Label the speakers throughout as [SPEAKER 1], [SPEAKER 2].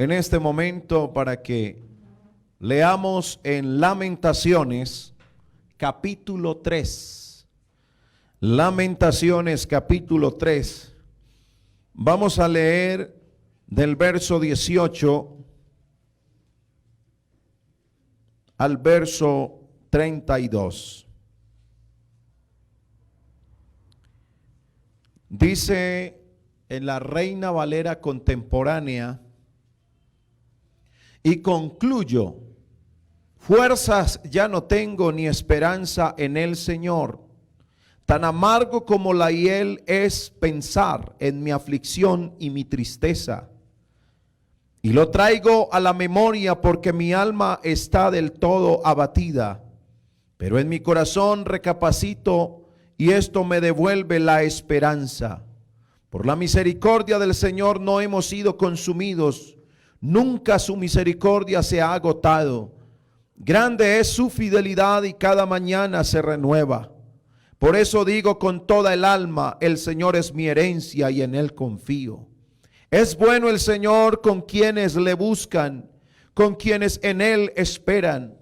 [SPEAKER 1] en este momento para que leamos en Lamentaciones capítulo 3. Lamentaciones capítulo 3. Vamos a leer del verso 18 al verso 32. Dice en la Reina Valera contemporánea, y concluyo: fuerzas ya no tengo ni esperanza en el Señor. Tan amargo como la hiel es pensar en mi aflicción y mi tristeza. Y lo traigo a la memoria porque mi alma está del todo abatida. Pero en mi corazón recapacito y esto me devuelve la esperanza. Por la misericordia del Señor no hemos sido consumidos. Nunca su misericordia se ha agotado. Grande es su fidelidad y cada mañana se renueva. Por eso digo con toda el alma, el Señor es mi herencia y en Él confío. Es bueno el Señor con quienes le buscan, con quienes en Él esperan.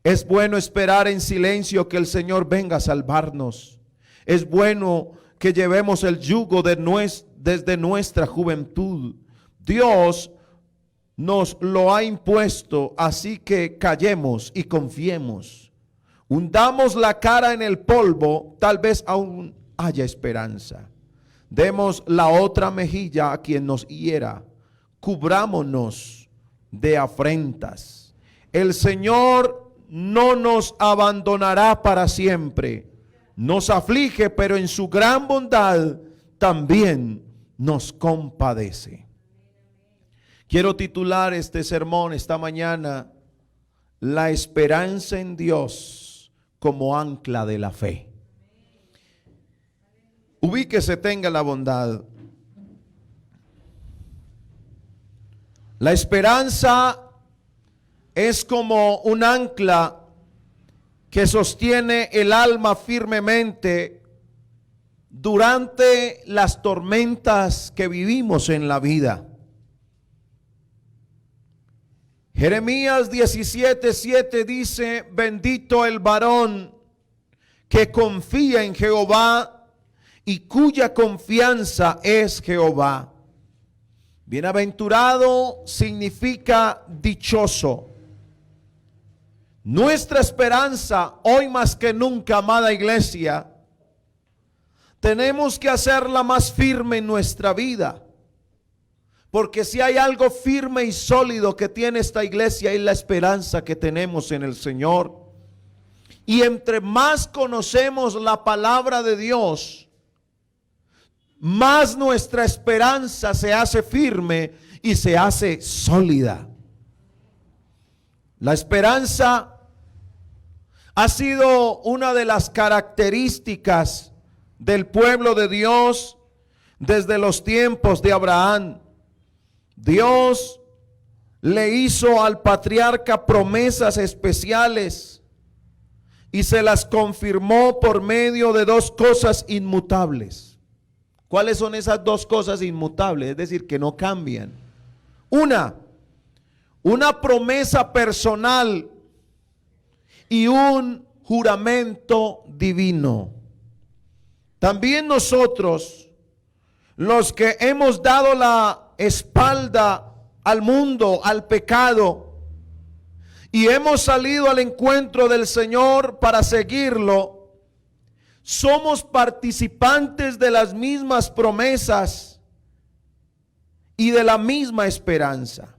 [SPEAKER 1] Es bueno esperar en silencio que el Señor venga a salvarnos. Es bueno que llevemos el yugo desde nuestra juventud. Dios nos lo ha impuesto, así que callemos y confiemos. Hundamos la cara en el polvo, tal vez aún haya esperanza. Demos la otra mejilla a quien nos hiera. Cubrámonos de afrentas. El Señor no nos abandonará para siempre. Nos aflige, pero en su gran bondad también nos compadece. Quiero titular este sermón esta mañana: la esperanza en Dios como ancla de la fe. Ubíquese, tenga la bondad. La esperanza es como un ancla que sostiene el alma firmemente durante las tormentas que vivimos en la vida. Jeremías 17:7 dice: bendito el varón que confía en Jehová y cuya confianza es Jehová. Bienaventurado significa dichoso. Nuestra esperanza hoy más que nunca, amada iglesia, tenemos que hacerla más firme en nuestra vida. Porque si hay algo firme y sólido que tiene esta iglesia, es la esperanza que tenemos en el Señor. Y entre más conocemos la palabra de Dios, más nuestra esperanza se hace firme y se hace sólida. La esperanza ha sido una de las características del pueblo de Dios desde los tiempos de Abraham. Dios le hizo al patriarca promesas especiales y se las confirmó por medio de dos cosas inmutables. ¿Cuáles son esas dos cosas inmutables? Es decir, que no cambian. Una promesa personal y un juramento divino. También nosotros, los que hemos dado la espalda al mundo, al pecado, y hemos salido al encuentro del Señor para seguirlo, somos participantes de las mismas promesas y de la misma esperanza.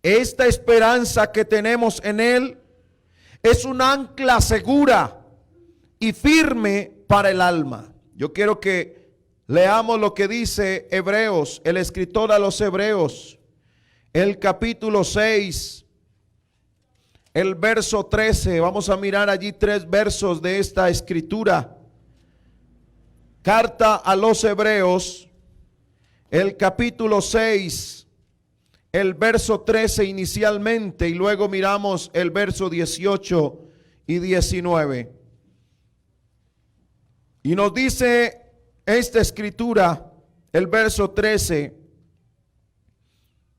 [SPEAKER 1] Esta esperanza que tenemos en Él es un ancla segura y firme para el alma. Yo quiero que leamos lo que dice Hebreos, el escritor a los Hebreos, el capítulo 6, el verso 13. Vamos a mirar allí 3 versos de esta escritura. Carta a los Hebreos, el capítulo 6, el verso 13 inicialmente, y luego miramos el verso 18 y 19. Y nos dice esta escritura, el verso 13: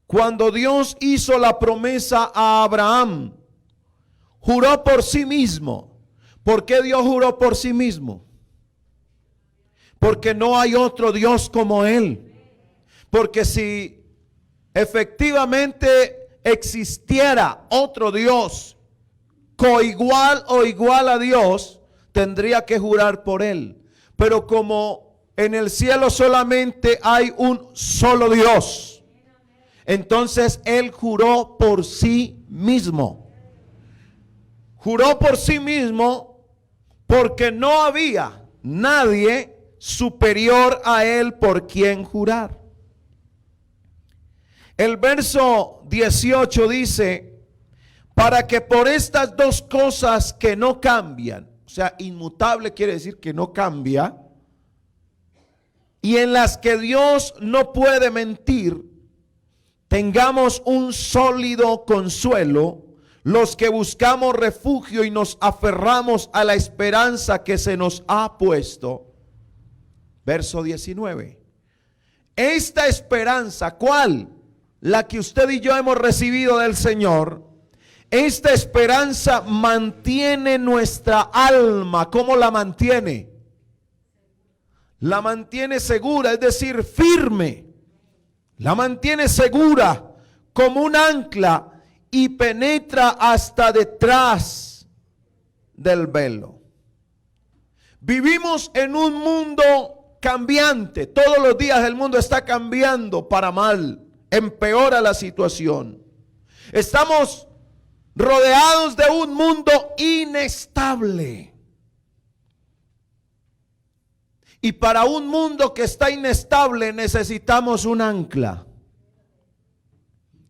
[SPEAKER 1] cuando Dios hizo la promesa a Abraham, juró por sí mismo. ¿Por qué Dios juró por sí mismo? Porque no hay otro Dios como Él. Porque si efectivamente existiera otro Dios coigual o igual a Dios, tendría que jurar por Él. Pero como en el cielo solamente hay un solo Dios, entonces Él juró por sí mismo. Juró por sí mismo porque no había nadie superior a Él por quien jurar. El verso 18 dice, para que por estas dos cosas que no cambian, o sea, inmutable quiere decir que no cambia, y en las que Dios no puede mentir, tengamos un sólido consuelo los que buscamos refugio y nos aferramos a la esperanza que se nos ha puesto. Verso 19. Esta esperanza, ¿cuál? La que usted y yo hemos recibido del Señor. Esta esperanza mantiene nuestra alma. ¿Cómo la mantiene? La mantiene segura, es decir, firme. La mantiene segura como un ancla y penetra hasta detrás del velo. Vivimos en un mundo cambiante. Todos los días el mundo está cambiando para mal. Empeora la situación. Estamos rodeados de un mundo inestable. Y para un mundo que está inestable necesitamos un ancla.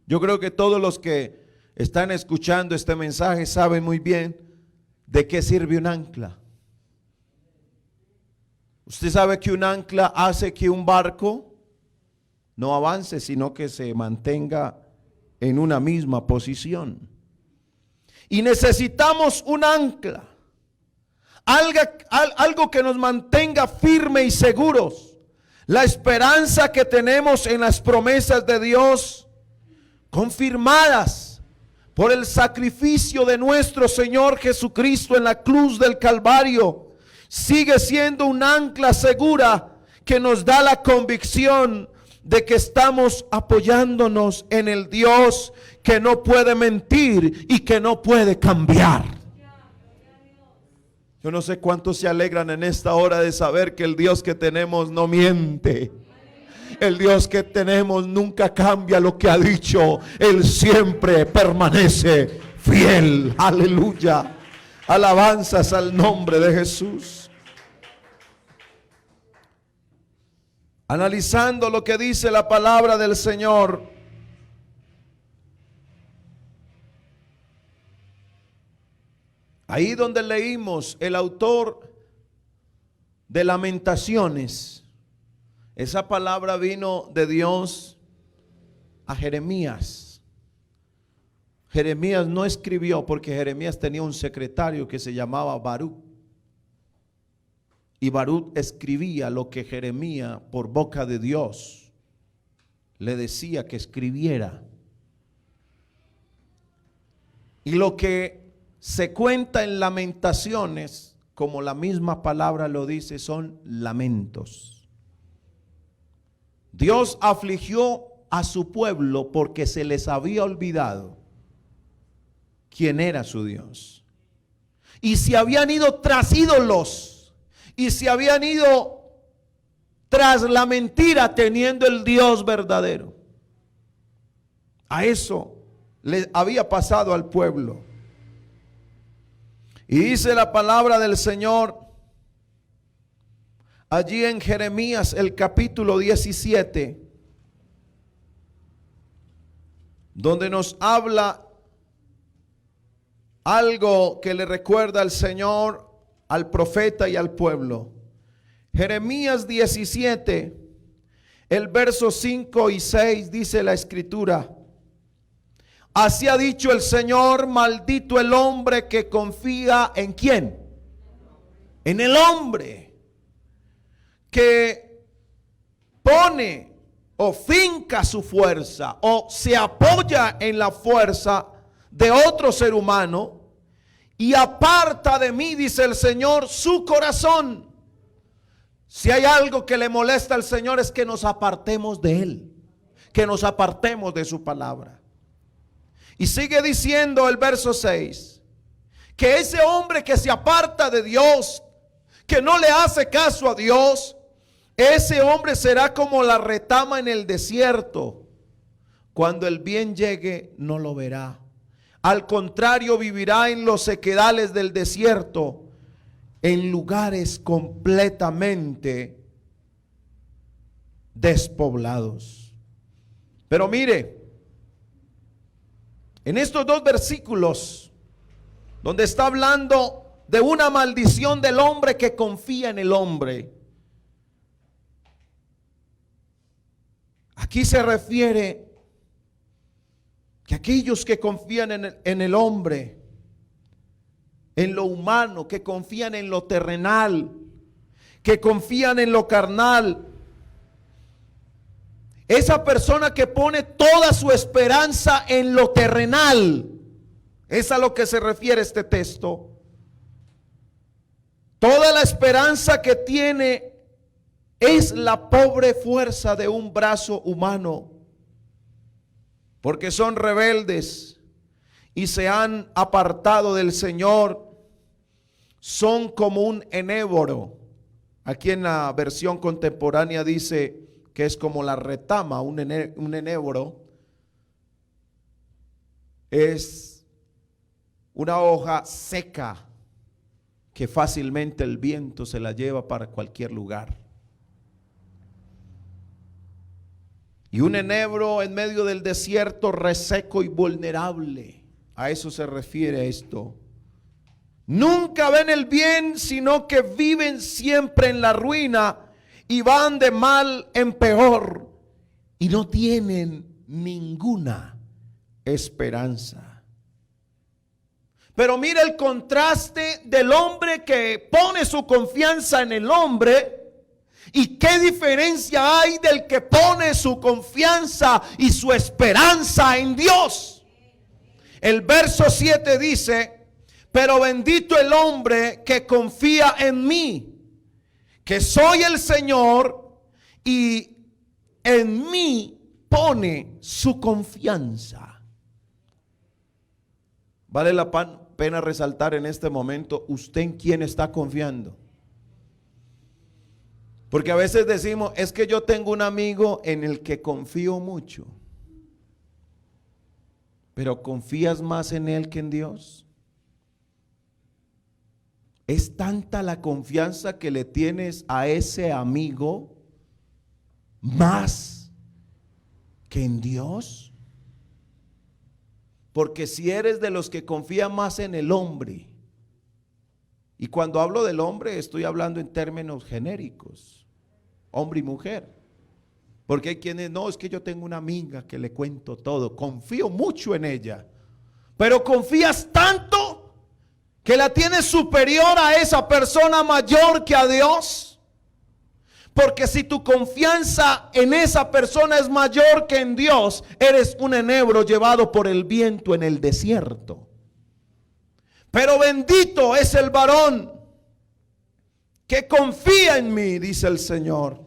[SPEAKER 1] Yo creo que todos los que están escuchando este mensaje saben muy bien de qué sirve un ancla. Usted sabe que un ancla hace que un barco no avance, sino que se mantenga en una misma posición. Y necesitamos un ancla. Algo que nos mantenga firmes y seguros. La esperanza que tenemos en las promesas de Dios, confirmadas por el sacrificio de nuestro Señor Jesucristo en la cruz del Calvario, sigue siendo un ancla segura que nos da la convicción de que estamos apoyándonos en el Dios que no puede mentir y que no puede cambiar. Yo no sé cuántos se alegran en esta hora de saber que el Dios que tenemos no miente. El Dios que tenemos nunca cambia lo que ha dicho. Él siempre permanece fiel. Aleluya. Alabanzas al nombre de Jesús. Analizando lo que dice la palabra del Señor, ahí donde leímos, el autor de Lamentaciones, esa palabra vino de Dios a Jeremías. Jeremías no escribió porque Jeremías tenía un secretario que se llamaba Baruch. Y Baruch escribía lo que Jeremías, por boca de Dios, le decía que escribiera. Y lo que se cuenta en Lamentaciones, como la misma palabra lo dice, son lamentos. Dios afligió a su pueblo porque se les había olvidado quién era su Dios. Y se habían ido tras ídolos. Y se habían ido tras la mentira teniendo el Dios verdadero. A eso le había pasado al pueblo. Y dice la palabra del Señor allí en Jeremías el capítulo 17, donde nos habla algo que le recuerda al Señor, al profeta y al pueblo. Jeremías 17, el verso 5 y 6 dice la escritura: así ha dicho el Señor, maldito el hombre que confía en ¿quién? En el hombre, que pone o finca su fuerza o se apoya en la fuerza de otro ser humano y aparta de mí, dice el Señor, su corazón. Si hay algo que le molesta al Señor es que nos apartemos de Él, que nos apartemos de su palabra. Y sigue diciendo el verso 6, que ese hombre que se aparta de Dios, que no le hace caso a Dios, ese hombre será como la retama en el desierto. Cuando el bien llegue, no lo verá. Al contrario, vivirá en los sequedales del desierto, en lugares completamente despoblados. Pero mire, en estos dos versículos, donde está hablando de una maldición del hombre que confía en el hombre, aquí se refiere que aquellos que confían en el hombre, en lo humano, que confían en lo terrenal, que confían en lo carnal, esa persona que pone toda su esperanza en lo terrenal, es a lo que se refiere este texto. Toda la esperanza que tiene es la pobre fuerza de un brazo humano, porque son rebeldes y se han apartado del Señor. Son como un enéboro. Aquí en la versión contemporánea dice que es como la retama. Un enéboro es una hoja seca que fácilmente el viento se la lleva para cualquier lugar. Y un enebro en medio del desierto, reseco y vulnerable. A eso se refiere esto. Nunca ven el bien, sino que viven siempre en la ruina y van de mal en peor y no tienen ninguna esperanza. Pero mira el contraste del hombre que pone su confianza en el hombre. ¿Y qué diferencia hay del que pone su confianza y su esperanza en Dios? El verso 7 dice: pero bendito el hombre que confía en mí, que soy el Señor, y en mí pone su confianza. Vale la pena resaltar en este momento, ¿usted en quién está confiando? Porque a veces decimos, es que yo tengo un amigo en el que confío mucho. Pero ¿confías más en él que en Dios? ¿Es tanta la confianza que le tienes a ese amigo más que en Dios? Porque si eres de los que confía más en el hombre, y cuando hablo del hombre estoy hablando en términos genéricos, hombre y mujer, porque hay quienes, no, es que yo tengo una amiga que le cuento todo, confío mucho en ella, pero confías tanto que la tienes superior a esa persona mayor que a Dios. Porque si tu confianza en esa persona es mayor que en Dios, eres un enebro llevado por el viento en el desierto. Pero bendito es el varón que confía en mí, dice el Señor.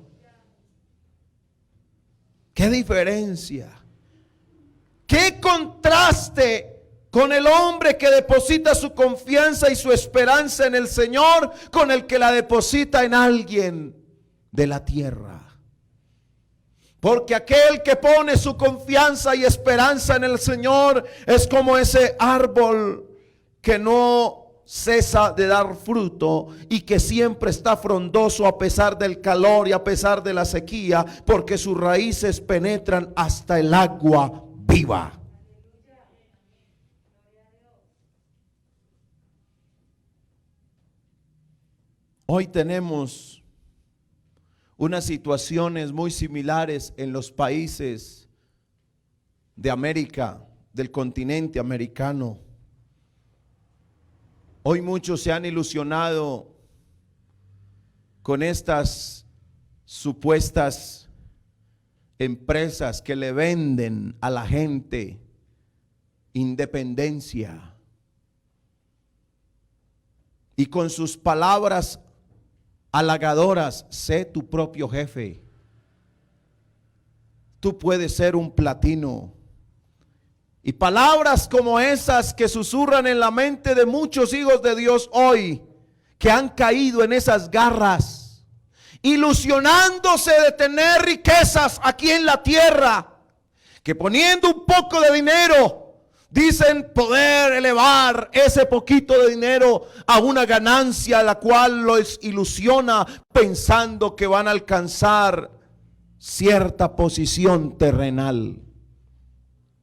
[SPEAKER 1] ¿Qué diferencia? ¿Qué contraste con el hombre que deposita su confianza y su esperanza en el Señor con el que la deposita en alguien de la tierra? Porque aquel que pone su confianza y esperanza en el Señor es como ese árbol que no cesa de dar fruto y que siempre está frondoso a pesar del calor y a pesar de la sequía, porque sus raíces penetran hasta el agua viva. Hoy tenemos unas situaciones muy similares en los países de América, del continente americano. Hoy muchos se han ilusionado con estas supuestas empresas que le venden a la gente independencia y con sus palabras halagadoras: sé tu propio jefe, tú puedes ser un platino. Y palabras como esas que susurran en la mente de muchos hijos de Dios hoy, que han caído en esas garras, ilusionándose de tener riquezas aquí en la tierra, que poniendo un poco de dinero dicen poder elevar ese poquito de dinero a una ganancia, la cual los ilusiona pensando que van a alcanzar cierta posición terrenal.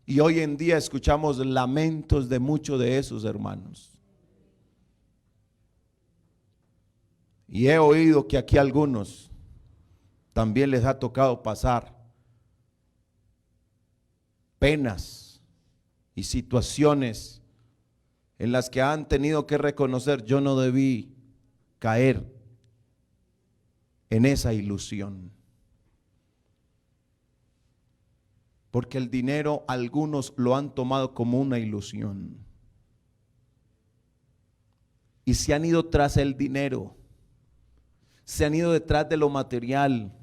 [SPEAKER 1] Y hoy en día escuchamos lamentos de muchos de esos hermanos. Y he oído que aquí algunos también les ha tocado pasar penas y situaciones en las que han tenido que reconocer: yo no debí caer en esa ilusión. Porque el dinero algunos lo han tomado como una ilusión y se han ido tras el dinero, se han ido detrás de lo material,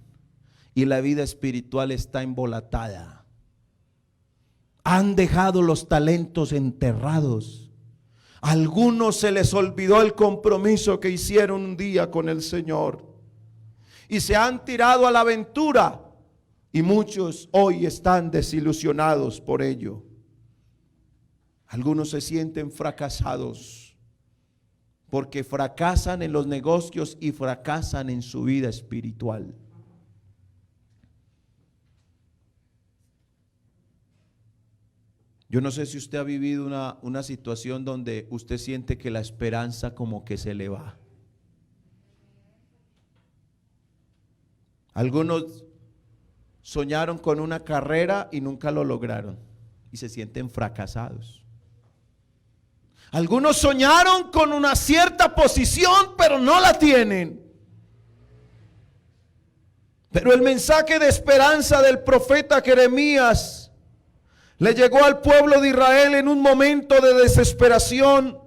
[SPEAKER 1] y la vida espiritual está embolatada. Han dejado los talentos enterrados. A algunos se les olvidó el compromiso que hicieron un día con el Señor y se han tirado a la aventura. Y muchos hoy están desilusionados por ello. Algunos se sienten fracasados porque fracasan en los negocios y fracasan en su vida espiritual. Yo no sé si usted ha vivido una situación donde usted siente que la esperanza como que se le va. Algunos soñaron con una carrera y nunca lo lograron y se sienten fracasados. Algunos soñaron con una cierta posición pero no la tienen. Pero el mensaje de esperanza del profeta Jeremías le llegó al pueblo de Israel en un momento de desesperación,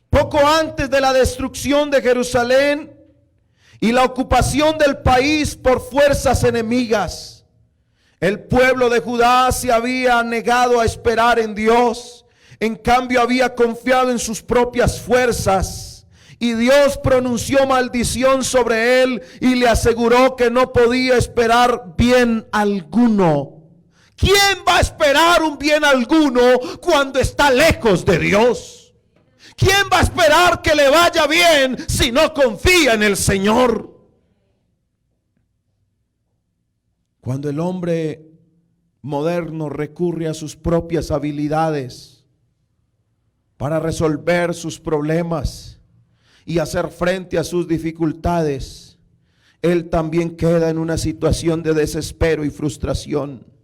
[SPEAKER 1] poco antes de la destrucción de Jerusalén y la ocupación del país por fuerzas enemigas. El pueblo de Judá se había negado a esperar en Dios, en cambio había confiado en sus propias fuerzas, y Dios pronunció maldición sobre él y le aseguró que no podía esperar bien alguno. ¿Quién va a esperar un bien alguno cuando está lejos de Dios? ¿Quién va a esperar que le vaya bien si no confía en el Señor? Cuando el hombre moderno recurre a sus propias habilidades para resolver sus problemas y hacer frente a sus dificultades, él también queda en una situación de desespero y frustración.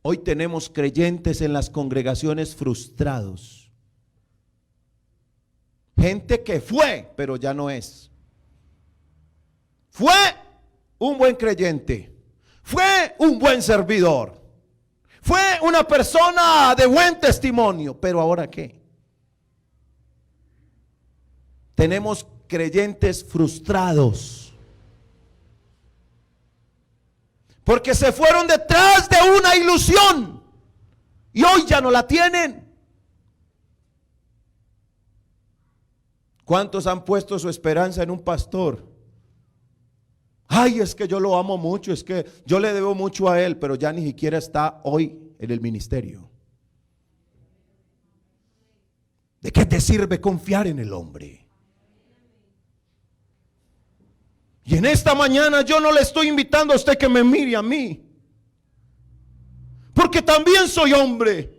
[SPEAKER 1] Hoy tenemos creyentes en las congregaciones frustrados. Gente que fue, pero ya no es. Fue un buen creyente. Fue un buen servidor. Fue una persona de buen testimonio. Pero ¿ahora qué? Tenemos creyentes frustrados. Porque se fueron detrás de una ilusión y hoy ya no la tienen. ¿Cuántos han puesto su esperanza en un pastor? Ay, es que yo lo amo mucho, es que yo le debo mucho a él, pero ya ni siquiera está hoy en el ministerio. ¿De qué te sirve confiar en el hombre? Y en esta mañana yo no le estoy invitando a usted que me mire a mí, porque también soy hombre.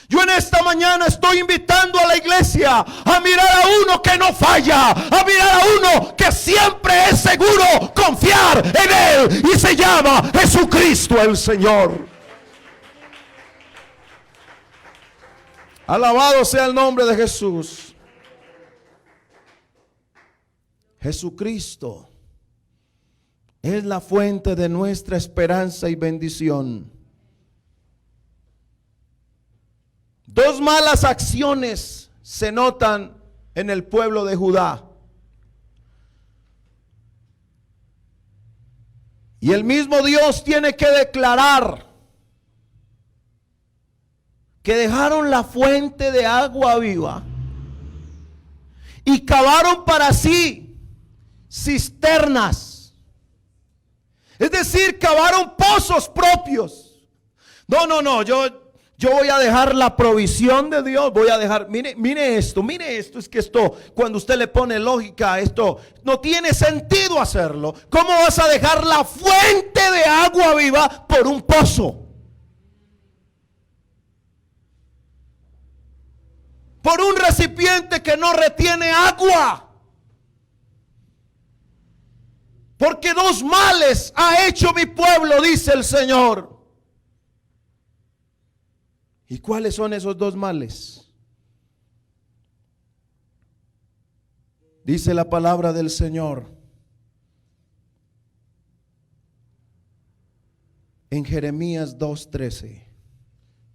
[SPEAKER 1] Yo en esta mañana estoy invitando a la iglesia a mirar a uno que no falla, a mirar a uno que siempre es seguro confiar en él, y se llama Jesucristo el Señor. Alabado sea el nombre de Jesús. Jesucristo Es la fuente de nuestra esperanza y bendición. Dos malas acciones se notan en el pueblo de Judá. Y el mismo Dios tiene que declarar que dejaron la fuente de agua viva y cavaron para sí cisternas. Es decir, cavaron pozos propios. No, yo voy a dejar la provisión de Dios, voy a dejar, mire esto, es que esto, cuando usted le pone lógica a esto, no tiene sentido hacerlo. ¿Cómo vas a dejar la fuente de agua viva por un pozo? Por un recipiente que no retiene agua. Porque dos males ha hecho mi pueblo, dice el Señor. ¿Y cuáles son esos dos males? Dice la palabra del Señor en Jeremías 2:13.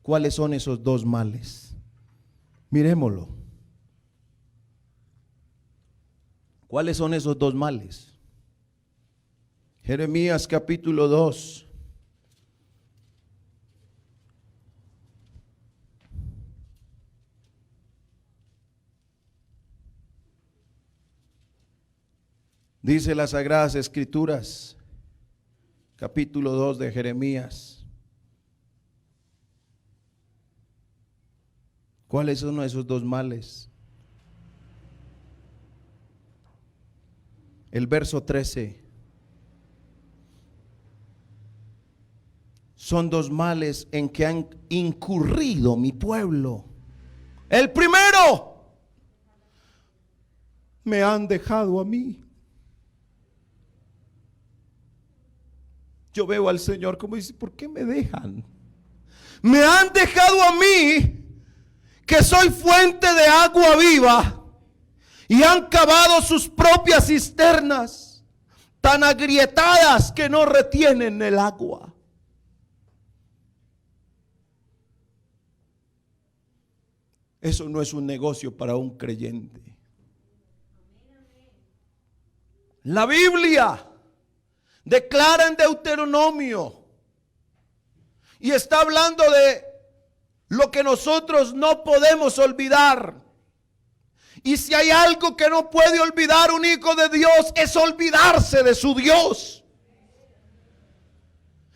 [SPEAKER 1] ¿Cuáles son esos dos males? Miremoslo. ¿Cuáles son esos dos males? Jeremías capítulo 2. Dice las Sagradas Escrituras, capítulo 2 de Jeremías. ¿Cuáles son esos dos males? El verso 13. Son dos males en que han incurrido mi pueblo. El primero, me han dejado a mí. Yo veo al Señor como dice, ¿por qué me dejan? Me han dejado a mí, que soy fuente de agua viva, y han cavado sus propias cisternas, tan agrietadas que no retienen el agua. Eso no es un negocio para un creyente. La Biblia declara en Deuteronomio y está hablando de lo que nosotros no podemos olvidar. Y si hay algo que no puede olvidar un hijo de Dios, es olvidarse de su Dios.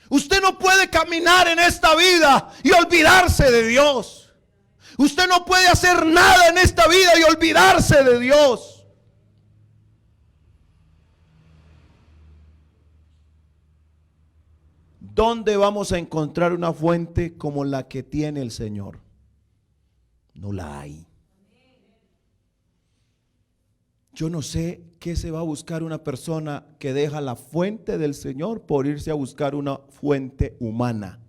[SPEAKER 1] Usted no puede caminar en esta vida y olvidarse de Dios. Usted no puede hacer nada en esta vida y olvidarse de Dios. ¿Dónde vamos a encontrar una fuente como la que tiene el Señor? No la hay. Yo no sé qué se va a buscar una persona que deja la fuente del Señor por irse a buscar una fuente humana.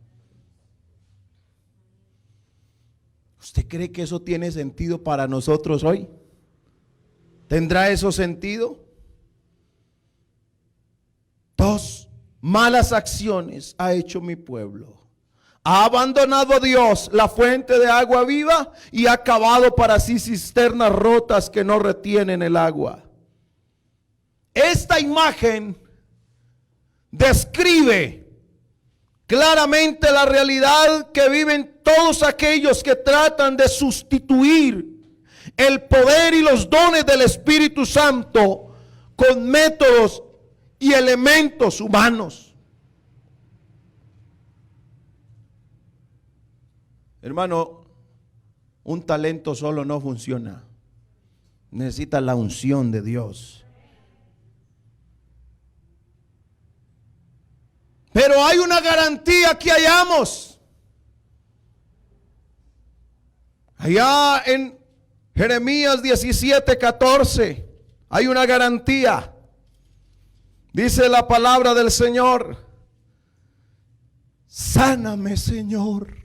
[SPEAKER 1] ¿Usted cree que eso tiene sentido para nosotros hoy? ¿Tendrá eso sentido? Dos malas acciones ha hecho mi pueblo. Ha abandonado a Dios, la fuente de agua viva, y ha cavado para sí cisternas rotas que no retienen el agua. Esta imagen describe claramente la realidad que viven todos aquellos que tratan de sustituir el poder y los dones del Espíritu Santo con métodos y elementos humanos. Hermano, un talento solo no funciona. Necesita la unción de Dios. Pero hay una garantía que hallamos. Allá en Jeremías 17:14 hay una garantía. Dice la palabra del Señor: sáname, Señor,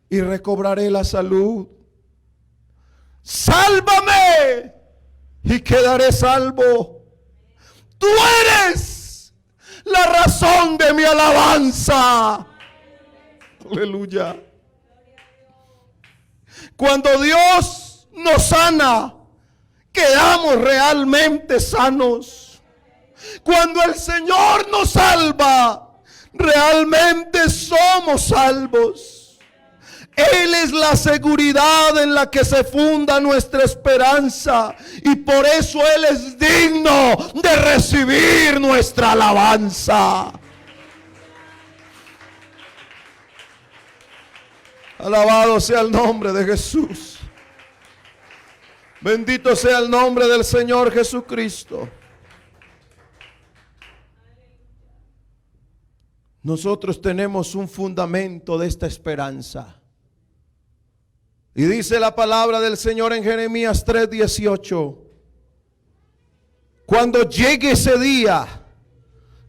[SPEAKER 1] y recobraré la salud. Sálvame y quedaré salvo. Tú eres la razón de mi alabanza. Aleluya. Cuando Dios nos sana, quedamos realmente sanos. Cuando el Señor nos salva, realmente somos salvos. Él es la seguridad en la que se funda nuestra esperanza, y por eso Él es digno de recibir nuestra alabanza. Alabado sea el nombre de Jesús. Bendito sea el nombre del Señor Jesucristo. Nosotros tenemos un fundamento de esta esperanza. Y dice la palabra del Señor en Jeremías 3:18: cuando llegue ese día,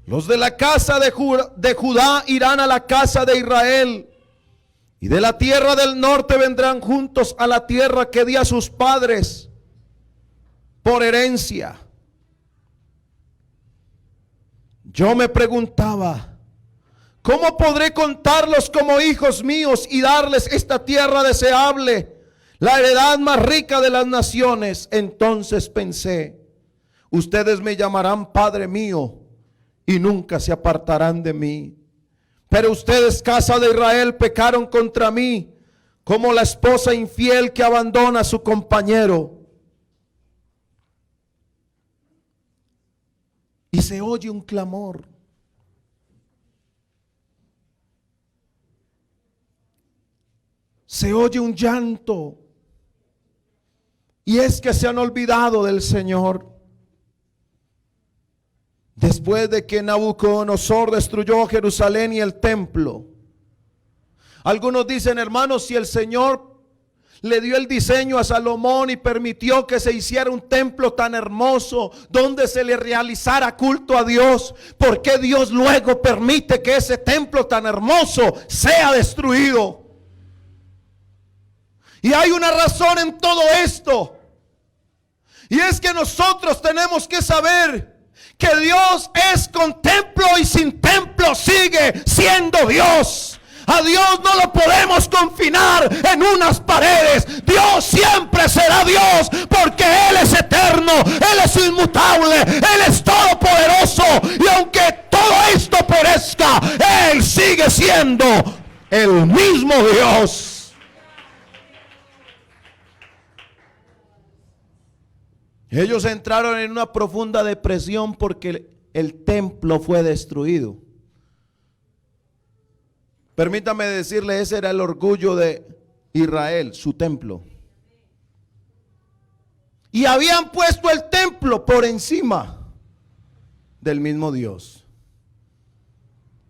[SPEAKER 1] los de la casa de Judá irán a la casa de Israel, y de la tierra del norte vendrán juntos a la tierra que di a sus padres por herencia. Yo me preguntaba, ¿cómo podré contarlos como hijos míos y darles esta tierra deseable, la heredad más rica de las naciones? Entonces pensé, ustedes me llamarán Padre mío y nunca se apartarán de mí. Pero ustedes, casa de Israel, pecaron contra mí, como la esposa infiel que abandona a su compañero. Y se oye un clamor. Se oye un llanto. Y es que se han olvidado del Señor. Después de que Nabucodonosor destruyó Jerusalén y el templo. Algunos dicen, hermanos, si el Señor le dio el diseño a Salomón y permitió que se hiciera un templo tan hermoso donde se le realizara culto a Dios, ¿por qué Dios luego permite que ese templo tan hermoso sea destruido? Y hay una razón en todo esto, y es que nosotros tenemos que saber que Dios es con templo y sin templo sigue siendo Dios. A Dios no lo podemos confinar en unas paredes. Dios siempre será Dios, porque Él es eterno, Él es inmutable, Él es todopoderoso. Y aunque todo esto perezca, Él sigue siendo el mismo Dios. Ellos entraron en una profunda depresión porque el templo fue destruido. Permítame decirle, ese era el orgullo de Israel, su templo. Y habían puesto el templo por encima del mismo Dios.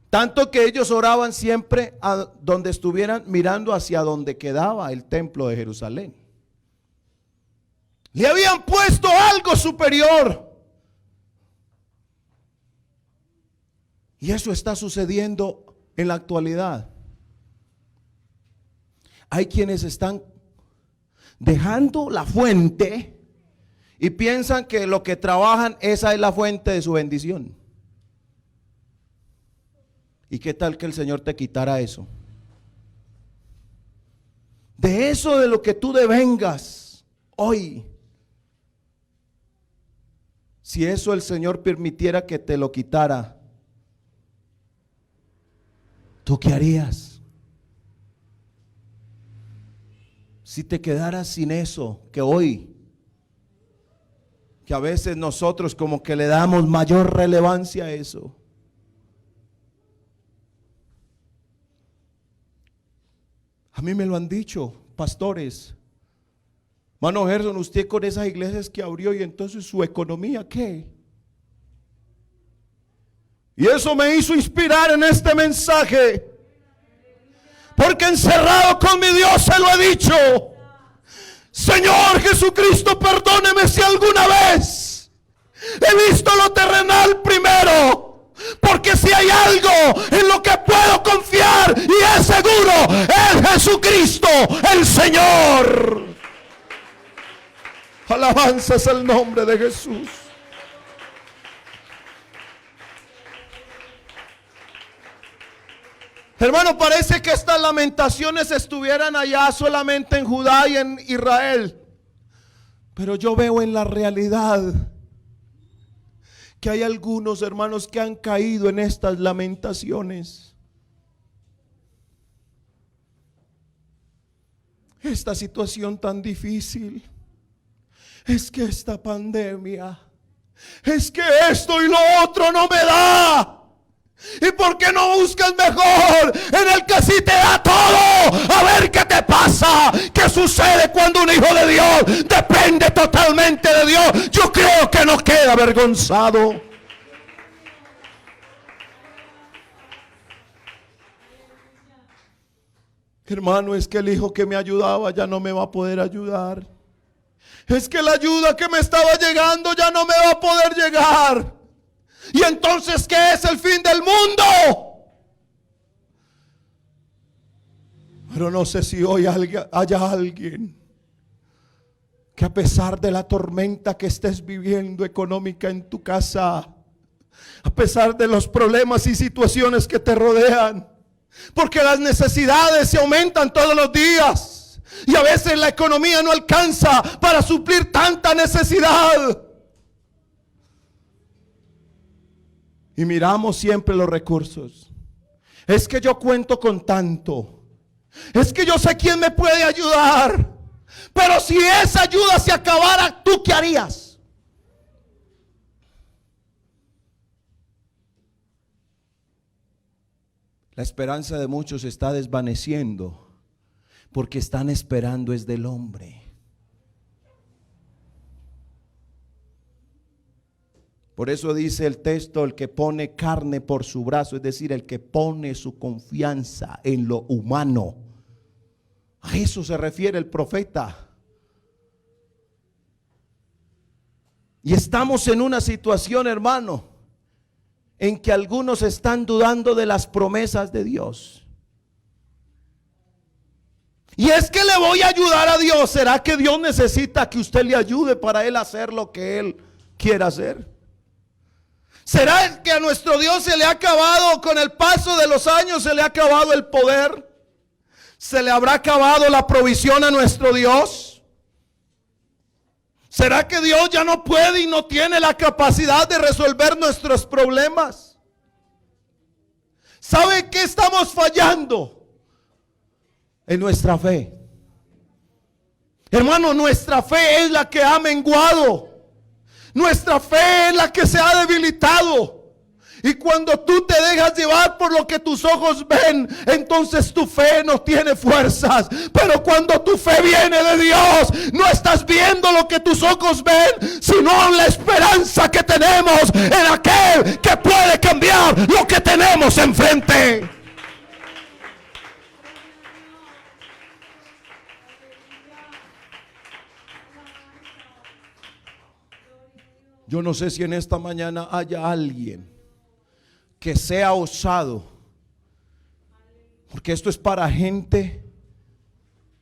[SPEAKER 1] Tanto que ellos oraban siempre a donde estuvieran, mirando hacia donde quedaba el templo de Jerusalén. Le habían puesto algo superior. Y eso está sucediendo en la actualidad. Hay quienes están dejando la fuente y piensan que lo que trabajan, esa es la fuente de su bendición. ¿Y qué tal que el Señor te quitara eso? De eso de lo que tú devengas hoy. Si eso el Señor permitiera que te lo quitara, ¿tú qué harías? Si te quedaras sin eso, que hoy, que a veces nosotros como que le damos mayor relevancia a eso. A mí me lo han dicho pastores. Mano Gerson, usted con esas iglesias que abrió, y entonces su economía, ¿qué? Y eso me hizo inspirar en este mensaje, porque encerrado con mi Dios se lo he dicho: Señor Jesucristo, perdóneme si alguna vez he visto lo terrenal primero, porque si hay algo en lo que puedo confiar y es seguro, es Jesucristo el Señor. Alabanza es el nombre de Jesús.
[SPEAKER 2] Hermano, parece que estas lamentaciones estuvieran allá solamente en Judá y en Israel. Pero yo veo en la realidad que hay algunos hermanos que han caído en estas lamentaciones. Esta situación tan difícil, es que esta pandemia, es que esto y lo otro no me da. ¿Y por qué no buscas mejor en el que sí te da todo? A ver qué te pasa, qué sucede cuando un hijo de Dios depende totalmente de Dios. Yo creo que no queda avergonzado. Hermano, es que el hijo que me ayudaba ya no me va a poder ayudar. Es que la ayuda que me estaba llegando ya no me va a poder llegar. Y entonces, ¿qué es el fin del mundo? Pero no sé si hoy haya alguien que a pesar de la tormenta que estés viviendo económica en tu casa, a pesar de los problemas y situaciones que te rodean, porque las necesidades se aumentan todos los días y a veces la economía no alcanza para suplir tanta necesidad. Y miramos siempre los recursos. Es que yo cuento con tanto. Es que yo sé quién me puede ayudar. Pero si esa ayuda se acabara, ¿tú qué harías? La esperanza de muchos se está desvaneciendo porque están esperando es del hombre. Por eso dice el texto, el que pone carne por su brazo, es decir, el que pone su confianza en lo humano. A eso se refiere el profeta. Y estamos en una situación, hermano, en que algunos están dudando de las promesas de Dios. Y es que le voy a ayudar a Dios. ¿Será que Dios necesita que usted le ayude para Él hacer lo que Él quiera hacer? ¿Será que a nuestro Dios se le ha acabado, con el paso de los años, se le ha acabado el poder? ¿Se le habrá acabado la provisión a nuestro Dios? ¿Será que Dios ya no puede y no tiene la capacidad de resolver nuestros problemas? ¿Sabe qué estamos fallando? En nuestra fe. Hermano, nuestra fe es la que ha menguado. Nuestra fe es la que se ha debilitado. Y cuando tú te dejas llevar por lo que tus ojos ven, entonces tu fe no tiene fuerzas. Pero cuando tu fe viene de Dios, no estás viendo lo que tus ojos ven, sino la esperanza que tenemos en aquel que puede cambiar lo que tenemos enfrente. Yo no sé si en esta mañana haya alguien que sea osado, porque esto es para gente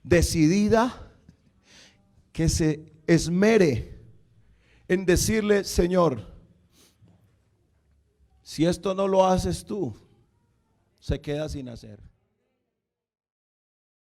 [SPEAKER 2] decidida, que se esmere en decirle: Señor, si esto no lo haces tú, se queda sin hacer.